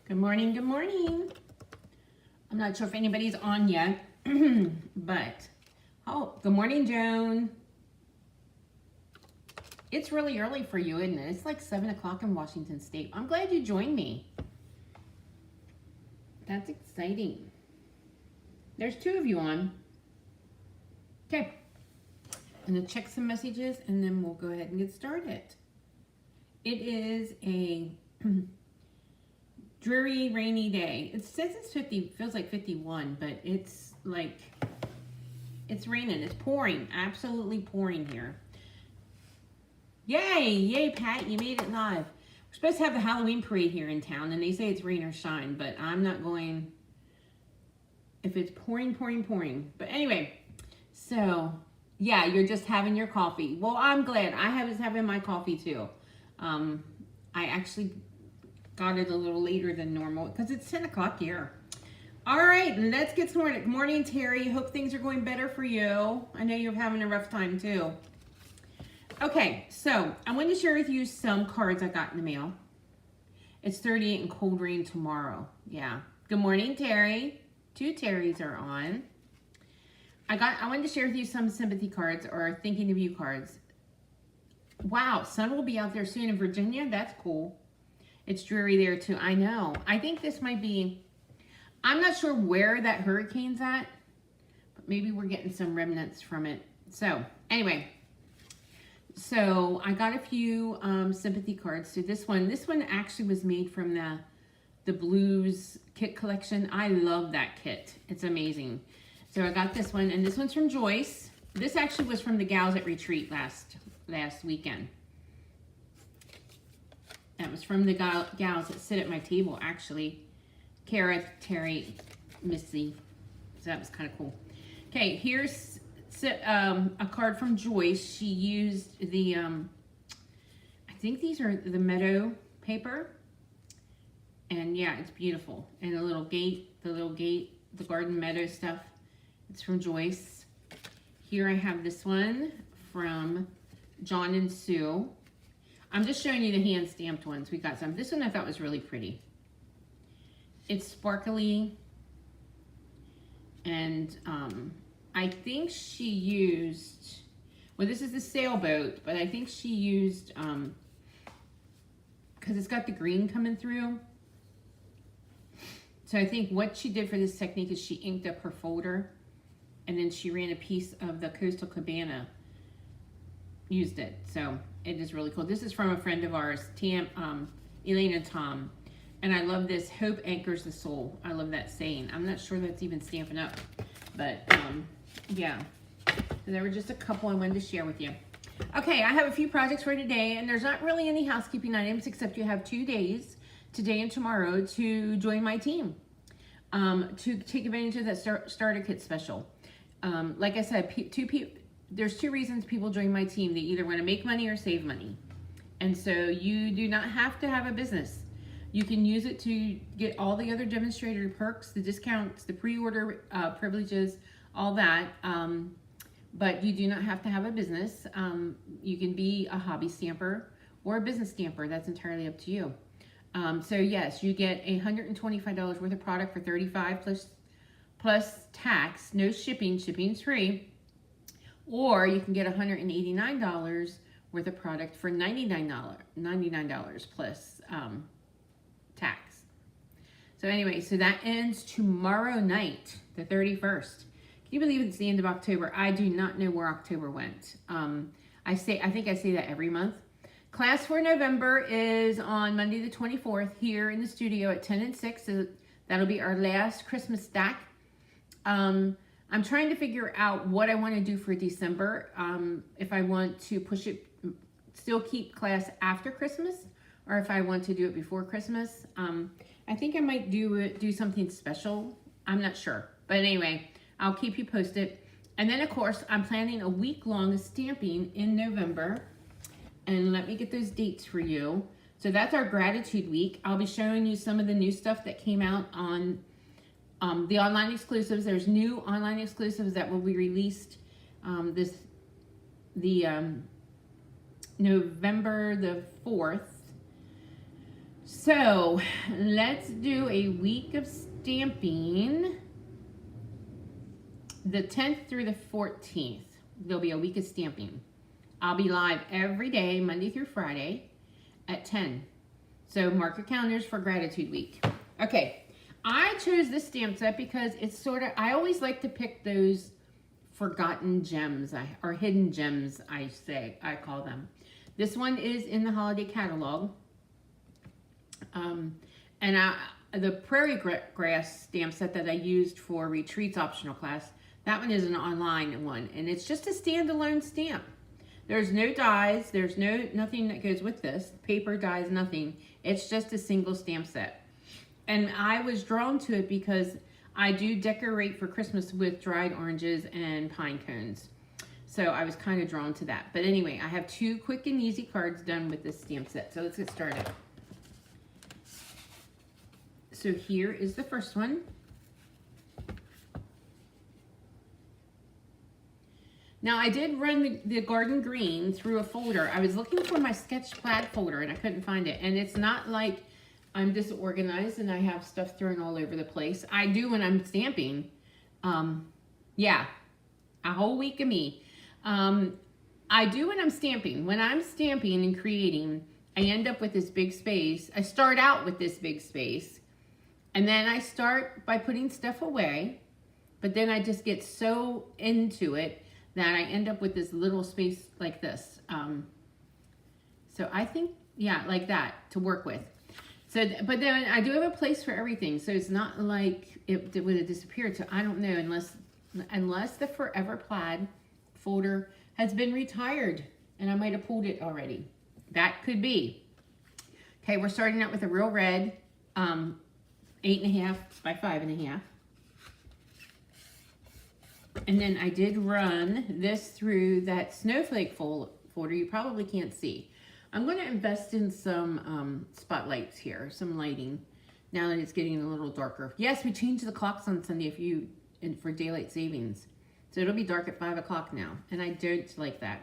Good morning, good morning. I'm not sure if anybody's on yet, but, oh, good morning, Joan. It's really early for you, isn't it? It's like 7 o'clock in Washington State. I'm glad you joined me. That's exciting. There's 2 of you on. Okay. I'm going to check some messages, and then we'll go ahead and get started. It is a dreary, rainy day. It says it's 50, feels like 51, but it's like, it's raining. It's pouring, absolutely pouring here. Yay, yay, Pat, you made it live. We're supposed to have the Halloween parade here in town, and they say it's rain or shine, but I'm not going if it's pouring, pouring, pouring. But anyway, so, yeah, you're just having your coffee. Well, I'm glad. I was having my coffee, too. I actually got it a little later than normal because it's 10 o'clock here. All right, let's get started. Good morning, Terry. Hope things are going better for you. I know you're having a rough time too. Okay, so I wanted to share with you some cards I got in the mail. It's 38 and cold rain tomorrow. Yeah. Good morning, Terry. 2 Terrys are on. I wanted to share with you some sympathy cards or thinking of you cards. Wow, sun will be out there soon in Virginia. That's cool. It's dreary there too. I know. I think this might be, I'm not sure where that hurricane's at, but maybe we're getting some remnants from it. So anyway, so I got a few sympathy cards. So this one actually was made from the Blues kit collection. I love that kit. It's amazing. So I got this one, and this one's from Joyce. This actually was from the gals at retreat last weekend. That was from the gals that sit at my table, actually. Kara, Terry, Missy. So that was kind of cool. Okay, here's a card from Joyce. She used the, I think these are the meadow paper. And yeah, it's beautiful. And the little gate, the garden meadow stuff. It's from Joyce. Here I have this one from John and Sue. I'm just showing you the hand stamped ones. We got some. This one I thought was really pretty. It's sparkly. And I think she used, well, this is the sailboat, but I think she used, because it's got the green coming through. So I think what she did for this technique is she inked up her folder, and then she ran a piece of the Coastal Cabana, used it. So it is really cool. This is from a friend of ours, Elaine and Tom. And I love this, hope anchors the soul. I love that saying. I'm not sure that's even stamping up, but yeah. So there were just a couple I wanted to share with you. Okay, I have a few projects for today, and there's not really any housekeeping items except you have 2 days, today and tomorrow, to join my team, to take advantage of that starter kit special. Like I said, there's 2 reasons people join my team. They either want to make money or save money. And so you do not have to have a business. You can use it to get all the other demonstrator perks, the discounts, the pre-order privileges, all that. But you do not have to have a business. You can be a hobby stamper or a business stamper. That's entirely up to you. So yes, you get $125 worth of product for $35 plus tax, no shipping. Shipping's free. Or you can get $189 worth of product for $99 plus tax. So anyway, so that ends tomorrow night, the 31st. Can you believe it's the end of October? I do not know where October went. I think I say that every month. Class for November is on Monday the 24th here in the studio at 10 and 6. So that'll be our last Christmas stack. I'm trying to figure out what I want to do for December. If I want to push it, still keep class after Christmas, or if I want to do it before Christmas. I think I might do something special. I'm not sure. But anyway, I'll keep you posted. And then, of course, I'm planning a week-long stamping in November. And let me get those dates for you. So that's our gratitude week. I'll be showing you some of the new stuff that came out on the online exclusives. There's new online exclusives that will be released November the 4th. So let's do a week of stamping. The 10th through the 14th, there'll be a week of stamping. I'll be live every day, Monday through Friday at 10. So mark your calendars for Gratitude Week. Okay, I chose this stamp set because it's sort of, I always like to pick those forgotten gems, or hidden gems, I call them. This one is in the holiday catalog. The Prairie Grass stamp set that I used for Retreats optional class, that one is an online one, and it's just a standalone stamp. There's no dies, there's nothing that goes with this, paper, dies, nothing. It's just a single stamp set. And I was drawn to it because I do decorate for Christmas with dried oranges and pine cones. So I was kind of drawn to that. But anyway, I have 2 quick and easy cards done with this stamp set. So let's get started. So here is the first one. Now I did run the garden green through a folder. I was looking for my sketch plaid folder and I couldn't find it. And it's not like I'm disorganized and I have stuff thrown all over the place. I do when I'm stamping. Yeah, a whole week of me. I do when I'm stamping. When I'm stamping and creating, I end up with this big space. I start out with this big space. And then I start by putting stuff away. But then I just get so into it that I end up with this little space like this. So I think, yeah, like that to work with. So, but then I do have a place for everything. So it's not like it would have disappeared. So I don't know unless the Forever Plaid folder has been retired and I might have pulled it already. That could be. Okay, we're starting out with a real red, 8.5 by 5.5. And then I did run this through that snowflake folder. You probably can't see. I'm going to invest in some spotlights here, some lighting, now that it's getting a little darker. Yes, we changed the clocks on Sunday for daylight savings. So it'll be dark at 5 o'clock now, and I don't like that.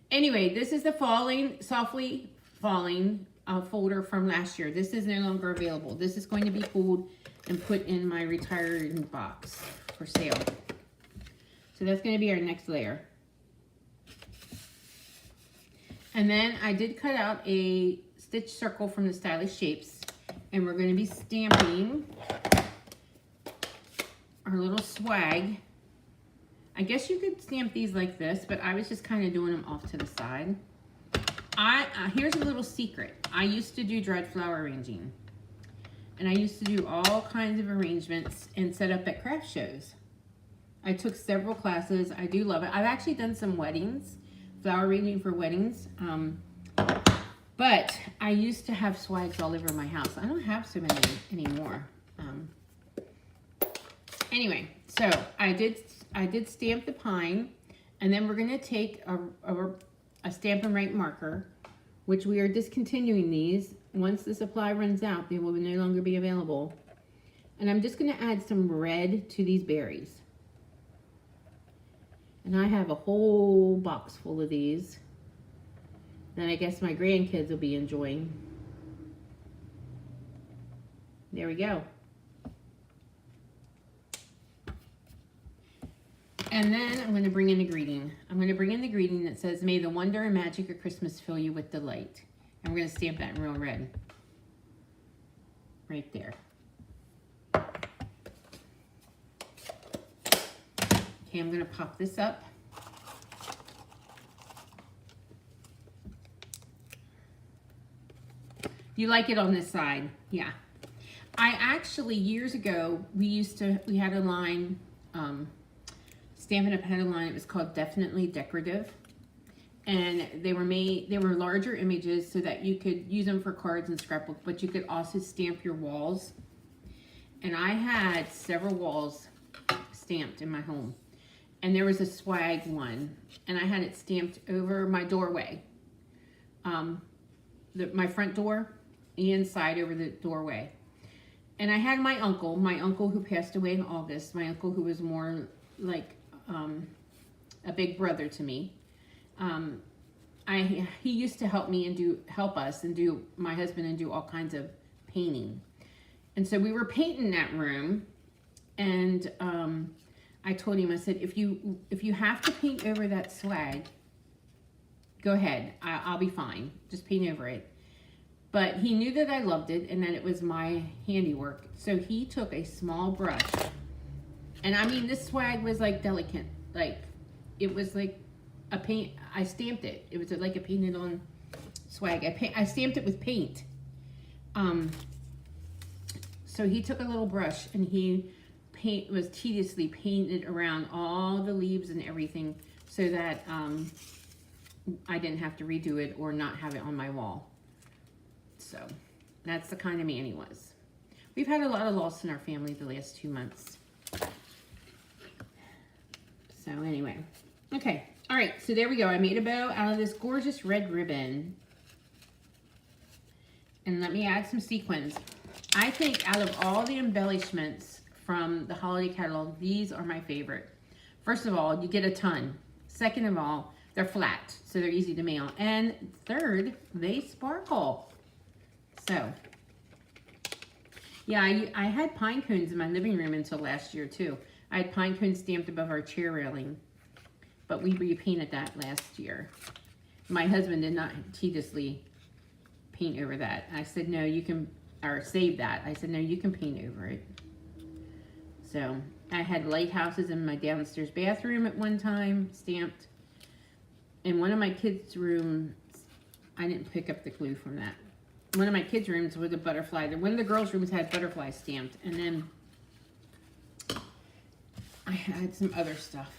Anyway, this is the softly falling folder from last year. This is no longer available. This is going to be pulled and put in my retired box for sale. So that's going to be our next layer. And then I did cut out a stitch circle from the Stylish Shapes, and we're going to be stamping our little swag. I guess you could stamp these like this, but I was just kind of doing them off to the side. Here's a little secret. I used to do dried flower arranging, and I used to do all kinds of arrangements and set up at craft shows. I took several classes. I do love it. I've actually done some weddings, flower arranging for weddings. But I used to have swags all over my house. I don't have so many anymore. Anyway, so I did stamp the pine, and then we're gonna take a Stamp and Write marker, which we are discontinuing these. Once the supply runs out, they will no longer be available. And I'm just gonna add some red to these berries. And I have a whole box full of these that I guess my grandkids will be enjoying. There we go. And then I'm going to bring in the greeting. I'm going to bring in the greeting that says, "May the wonder and magic of Christmas fill you with delight." And we're going to stamp that in real red. Right there. Okay, I'm going to pop this up. You like it on this side? Yeah. I actually, years ago, we had a line, Stampin' Up! Had a line, it was called Definitely Decorative. And they were larger images so that you could use them for cards and scrapbook, but you could also stamp your walls. And I had several walls stamped in my home. And there was a swag one, and I had it stamped over my doorway. My front door, the inside over the doorway. And I had my uncle who passed away in August, my uncle who was more like a big brother to me. he used to help us and do my husband and do all kinds of painting. And so we were painting that room, and I told him, I said, if you have to paint over that swag, go ahead. I'll be fine. Just paint over it. But he knew that I loved it and that it was my handiwork. So he took a small brush. And I mean, this swag was like delicate. Like, it was like a paint. I stamped it. It was like a painted on swag. I stamped it with paint. So he took a little brush and he was tediously painted around all the leaves and everything so that I didn't have to redo it or not have it on my wall. So that's the kind of man he was. We've had a lot of loss in our family the last 2 months. So anyway, okay. All right, so there we go. I made a bow out of this gorgeous red ribbon. And let me add some sequins. I think out of all the embellishments from the holiday catalog, these are my favorite. First of all, you get a ton. Second of all, they're flat, so they're easy to mail. And third, they sparkle. So, yeah, I had pine cones in my living room until last year too. I had pine cones stamped above our chair railing, but we repainted that last year. My husband did not tediously paint over that. I said, no, you can, or save that. I said, no, you can paint over it. So, I had lighthouses in my downstairs bathroom at one time, stamped. In one of my kids' rooms, I didn't pick up the glue from that. One of my kids' rooms was a butterfly. One of the girls' rooms had butterflies stamped. And then I had some other stuff.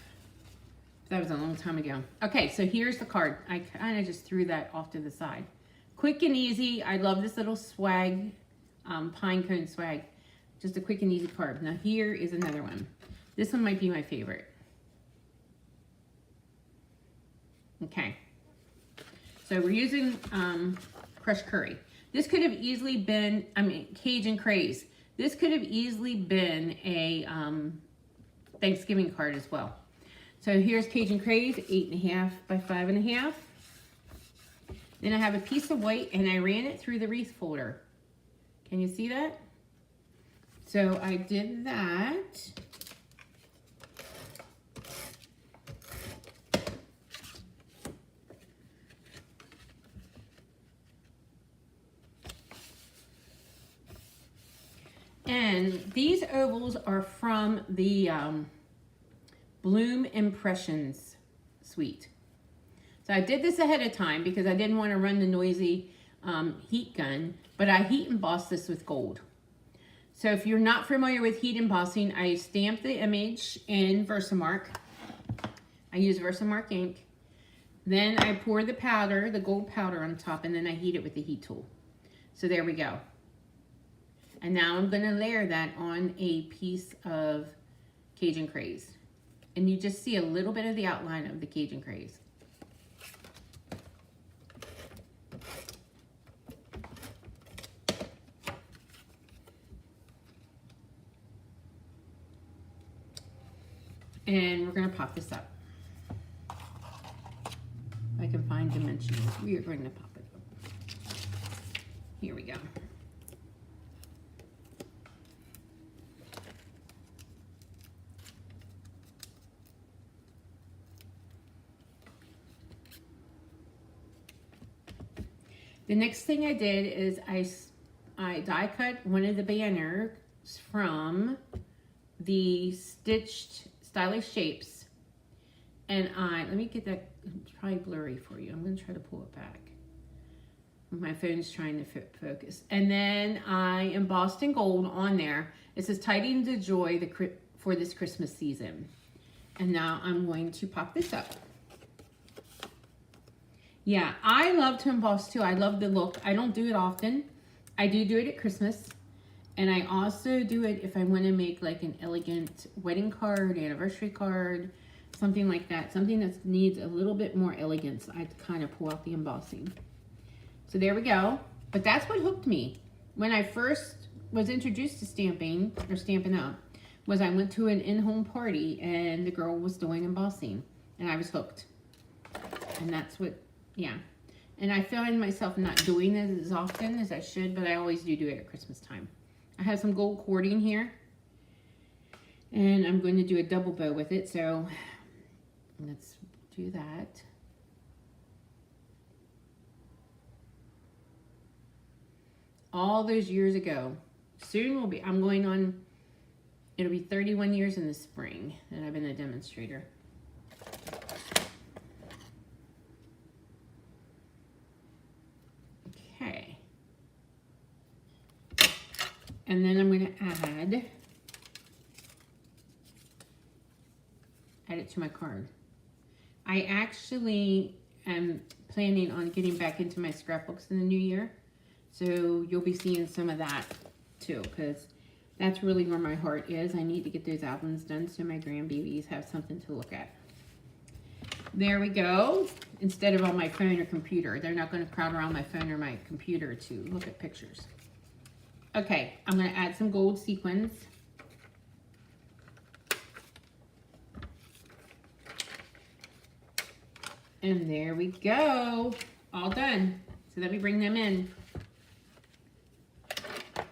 That was a long time ago. Okay, so here's the card. I kind of just threw that off to the side. Quick and easy. I love this little swag, pine cone swag. Just a quick and easy card. Now here is another one. This one might be my favorite. Okay. So we're using crushed curry. This could have easily been, Cajun Craze. This could have easily been a Thanksgiving card as well. So here's Cajun Craze, 8.5 by 5.5. Then I have a piece of white and I ran it through the wreath folder. Can you see that? So I did that. And these ovals are from the Bloom Impressions suite. So I did this ahead of time because I didn't want to run the noisy heat gun, but I heat embossed this with gold. So if you're not familiar with heat embossing, I stamped the image in Versamark. I use Versamark ink. Then I pour the powder, the gold powder on top, and then I heat it with the heat tool. So there we go. And now I'm going to layer that on a piece of Cajun Craze. And you just see a little bit of the outline of the Cajun Craze. And we're going to pop this up. If I can find dimensionals, we are going to pop it up. Here we go. The next thing I did is I die cut one of the banners from the Stitched Stylish Shapes. And let me get that, it's probably blurry for you. I'm going to try to pull it back. My phone's trying to focus. And then I embossed in gold on there. It says Tidings of Joy for this Christmas season. And now I'm going to pop this up. Yeah, I love to emboss too. I love the look. I don't do it often. I do it at Christmas. And I also do it if I want to make like an elegant wedding card, anniversary card, something like that. Something that needs a little bit more elegance. I kind of pull out the embossing. So there we go. But that's what hooked me. When I first was introduced to stamping, or Stampin' Up, was I went to an in-home party and the girl was doing embossing. And I was hooked. And that's what Yeah. And I find myself not doing this as often as I should, but I always do it at Christmas time. I have some gold cording here. And I'm going to do a double bow with it, so let's do that. All those years ago. Soon will be, I'm going on, it'll be 31 years in the spring that I've been a demonstrator. Okay. And then I'm going to add it to my card. I actually am planning on getting back into my scrapbooks in the new year. So you'll be seeing some of that too, because that's really where my heart is. I need to get those albums done so my grandbabies have something to look at. There we go. Instead of on my phone or computer. They're not going to crowd around my phone or my computer to look at pictures. Okay, I'm going to add some gold sequins. And there we go. All done. So let me bring them in.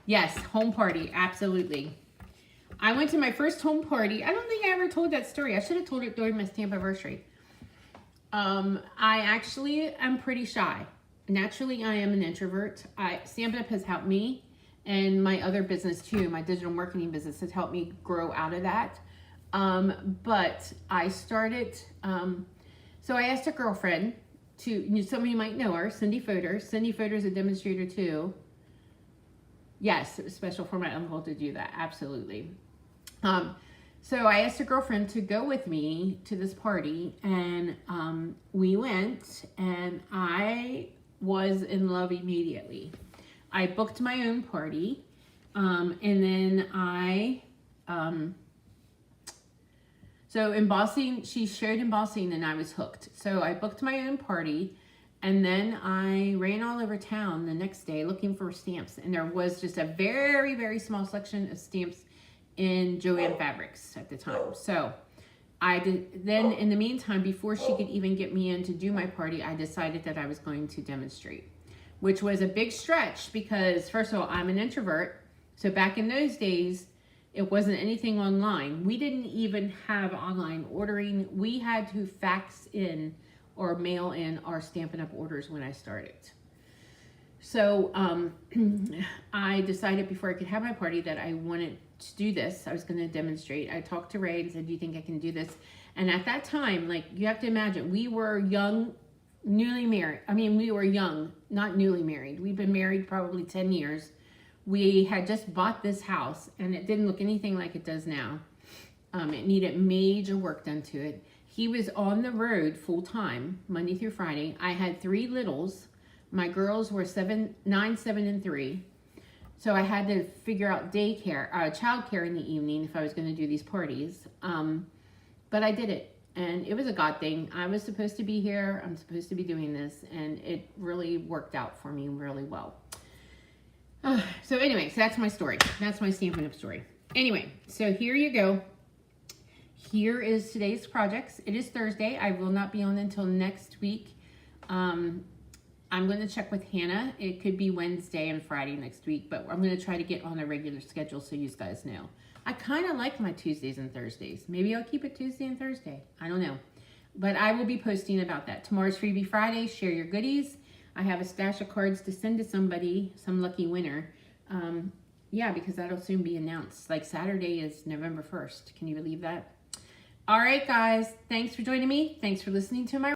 Yes, home party. Absolutely. I went to my first home party. I don't think I ever told that story. I should have told it during my stamp anniversary. I actually am pretty shy. Naturally, I am an introvert. Stampin' Up! Has helped me, and my other business too, my digital marketing business, has helped me grow out of that. But I started... So I asked a girlfriend to, some of you might know her, Cindy Fodor. Cindy Fodor is a demonstrator too. Yes, it was special for my uncle to do that, absolutely. So I asked a girlfriend to go with me to this party, and we went, and I was in love immediately. I booked my own party, and then so embossing, she showed embossing and I was hooked. So I booked my own party, and then I ran all over town the next day looking for stamps. And there was just a very, very small selection of stamps in Joann Fabrics at the time. So I did, then in the meantime, before she could even get me in to do my party, I decided that I was going to demonstrate, which was a big stretch because first of all, I'm an introvert. So back in those days, it wasn't anything online. We didn't even have online ordering. We had to fax in or mail in our Stampin' Up! Orders when I started. So I decided before I could have my party that I wanted to do this. I was going to demonstrate. I talked to Ray and said, do you think I can do this? And at that time, like, you have to imagine, we were young, newly married. I mean, we were young, not newly married. We've been married probably 10 years. We had just bought this house, and it didn't look anything like it does now. It needed major work done to it. He was on the road full time, Monday through Friday. I had 3 littles. My girls were 9, 7, and 3. So I had to figure out daycare, childcare in the evening if I was going to do these parties. But I did it, and it was a God thing. I was supposed to be here. I'm supposed to be doing this, and it really worked out for me really well. So anyway, so that's my story. That's my Stampin' Up! Story. Anyway, so here you go. Here is today's projects. It is Thursday. I will not be on until next week. I'm going to check with Hannah. It could be Wednesday and Friday next week, but I'm going to try to get on a regular schedule so you guys know. I kind of like my Tuesdays and Thursdays. Maybe I'll keep it Tuesday and Thursday. I don't know. But I will be posting about that. Tomorrow's Freebie Friday. Share your goodies. I have a stash of cards to send to somebody, some lucky winner. Yeah, because that'll soon be announced. Like Saturday is November 1st. Can you believe that? All right, guys. Thanks for joining me. Thanks for listening to my